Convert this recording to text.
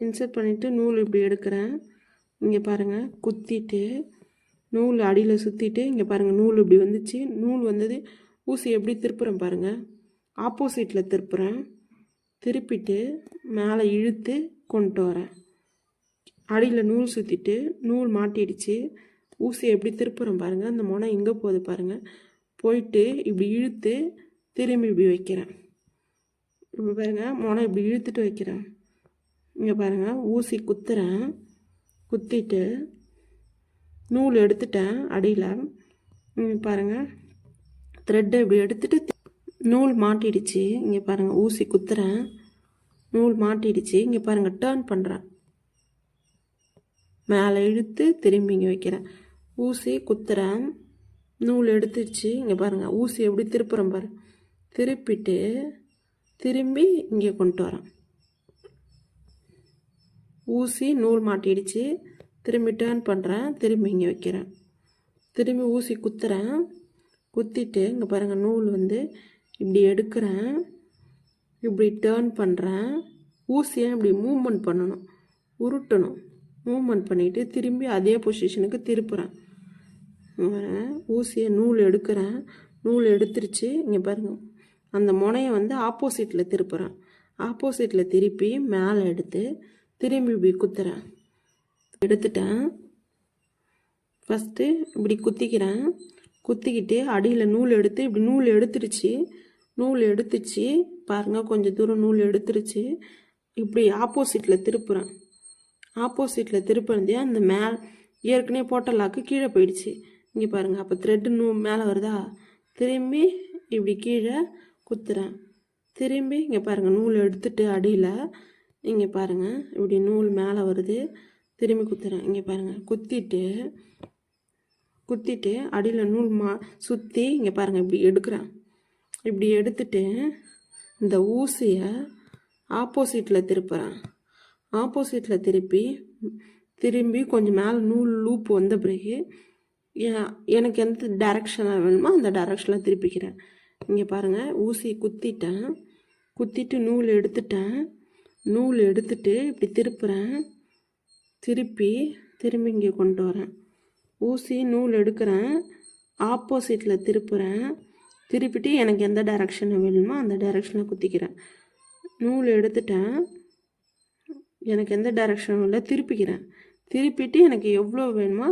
Insert பண்ணிவிட்டு நூல் இப்படி எடுக்கிறேன். இங்கே பாருங்கள், குத்திட்டு நூல் அடியில் சுற்றிட்டு இங்கே பாருங்கள் நூல் இப்படி வந்துச்சு. நூல் வந்தது, ஊசி எப்படி திருப்புறேன் பாருங்கள், ஆப்போசிட்டில் திருப்புறேன். திருப்பிட்டு மேலே இழுத்து கொண்டு வரேன். அடியில் நூல் சுற்றிட்டு நூல் மாட்டிடுச்சு. ஊசி எப்படி திருப்புறேன் பாருங்கள், அந்த முனை இங்கே போகுது பாருங்கள். போயிட்டு இப்படி இழுத்து திரும்பி இப்படி வைக்கிறேன். இப்படி பாருங்கள், முனை இப்படி இழுத்துட்டு வைக்கிறேன். இங்கே பாருங்கள், ஊசி குத்துறேன். குத்திட்டு நூல் எடுத்துட்டேன் அடியில். பாருங்கள், த்ரெட்டை இப்படி எடுத்துகிட்டு நூல் மாட்டிடுச்சு. இங்கே பாருங்கள், ஊசி குத்துறேன், நூல் மாட்டிடுச்சு. இங்கே பாருங்கள், டேர்ன் பண்ணுறேன். மேலே இழுத்து திரும்பி இங்கே வைக்கிறேன். ஊசி குத்துறேன், நூல் எடுத்துடுச்சு. இங்கே பாருங்கள், ஊசி எப்படி திருப்புறேன் பாரு. திருப்பிட்டு திரும்பி இங்கே கொண்டு வரேன். ஊசி நூல் மாட்டிடுச்சு. திரும்பி டேர்ன் பண்ணுறேன், திரும்பி இங்கே வைக்கிறேன். திரும்பி ஊசி குத்துறேன். குத்திட்டு இங்கே பாருங்கள், நூல் வந்து இப்படி எடுக்கிறேன், இப்படி டேர்ன் பண்ணுறேன். ஊசியை இப்படி மூவ்மெண்ட் பண்ணணும், உருட்டணும். மூவ்மெண்ட் பண்ணிவிட்டு திரும்பி அதே பொசிஷனுக்கு திருப்புறேன். ஊசியை நூல் எடுக்கிறேன், நூல் எடுத்துருச்சு. இங்கே பாருங்கள், அந்த முனையை வந்து ஆப்போசிட்டில் திருப்புறேன். ஆப்போசிட்டில் திருப்பி மேலே எடுத்து திரும்பி இப்படி குத்துறேன். எடுத்துட்டேன். ஃபஸ்ட்டு இப்படி குத்திக்கிறேன். குத்திக்கிட்டு அடியில் நூல் எடுத்து இப்படி நூல் எடுத்துருச்சு. நூல் எடுத்துச்சு பாருங்கள், கொஞ்சம் தூரம் நூல் எடுத்துருச்சு. இப்படி ஆப்போசிட்டில் திருப்புறேன். ஆப்போசிட்டில் திருப்பினதே அந்த ஏற்கனவே போட்ட லாக்கு கீழே போயிடுச்சு. இங்கே பாருங்கள், அப்போ த்ரெட்டு மேலே வருதா. திரும்பி இப்படி கீழே குத்துறேன். திரும்பி இங்கே பாருங்கள், நூல் எடுத்துட்டு அடியில் இங்கே பாருங்கள், இப்படி நூல் மேலே வருது. திரும்பி குத்துறேன். இங்கே பாருங்கள், குத்திட்டு அடியில் நூல் சுற்றி இங்கே பாருங்கள், இப்படி எடுக்கிறேன். இப்படி எடுத்துட்டு இந்த ஊசியை ஆப்போசிட்டில் திருப்புறேன். ஆப்போசிட்டில் திரும்பி கொஞ்சம் மேலே நூல் லூப் வந்த பிறகு எனக்கு எந்த டைரக்ஷனில் வேணுமோ அந்த டைரக்ஷனில் திருப்பிக்கிறேன். இங்கே பாருங்கள், ஊசி குத்திட்டேன். குத்திட்டு நூல் எடுத்துட்டேன். நூல் எடுத்துட்டு இப்படி திருப்புறேன். திரும்பி இங்கே கொண்டு வரேன். ஊசி நூல் எடுக்கிறேன், ஆப்போசிட்டில் திருப்புறேன். திருப்பிட்டு எனக்கு எந்த டைரக்ஷனில் வேணுமோ அந்த டைரக்ஷனில் குத்திக்கிறேன். நூல் எடுத்துட்டேன், எனக்கு எந்த டைரக்ஷனும் இல்லை, திருப்பிக்கிறேன். திருப்பிட்டு எனக்கு எவ்வளோ வேணுமோ